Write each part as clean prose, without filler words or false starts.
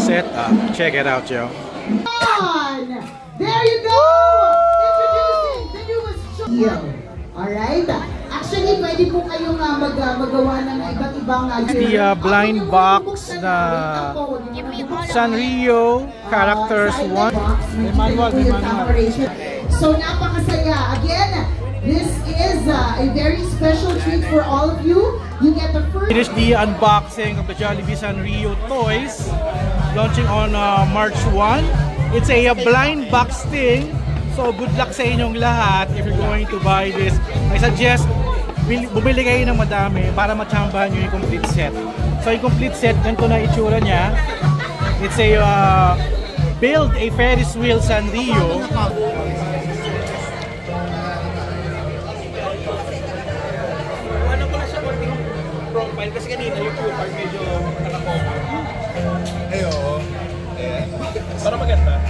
Set up. Check it out, yo. There you go! Introducing the newest show. Alright. Actually, pwede po kayong magawa ng iba't ibang the blind box na Sanrio Characters 1. Manual. So, napakasaya. Again, this is a very special treat for all of you. You get the first... Finish the unboxing of the Jollibee Sanrio toys. Launching on March 1. It's a blind box thing. So good luck sa inyong lahat if you're going to buy this. I suggest bumili kayo ng madami para matsambahan nyo yung complete set. So yung complete set, ganito na itsura niya. It's a build a Ferris wheel Sanrio. Ano ko na siya konting profile kasi kanina yung part medyo nakakover. Oo. Para maganda.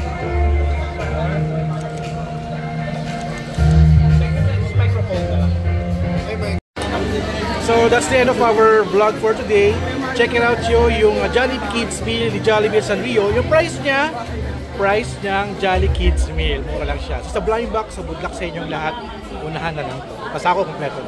So that's the end of our vlog for today. Check it out yo, yung Jollibee Kids Meal ni Jollibee Sanrio. Yung price niyang Jolly Kids Meal. Mura lang siya. So sa blind box, so good luck sa inyong lahat. Unahan na lang to. Basta ako kompleto.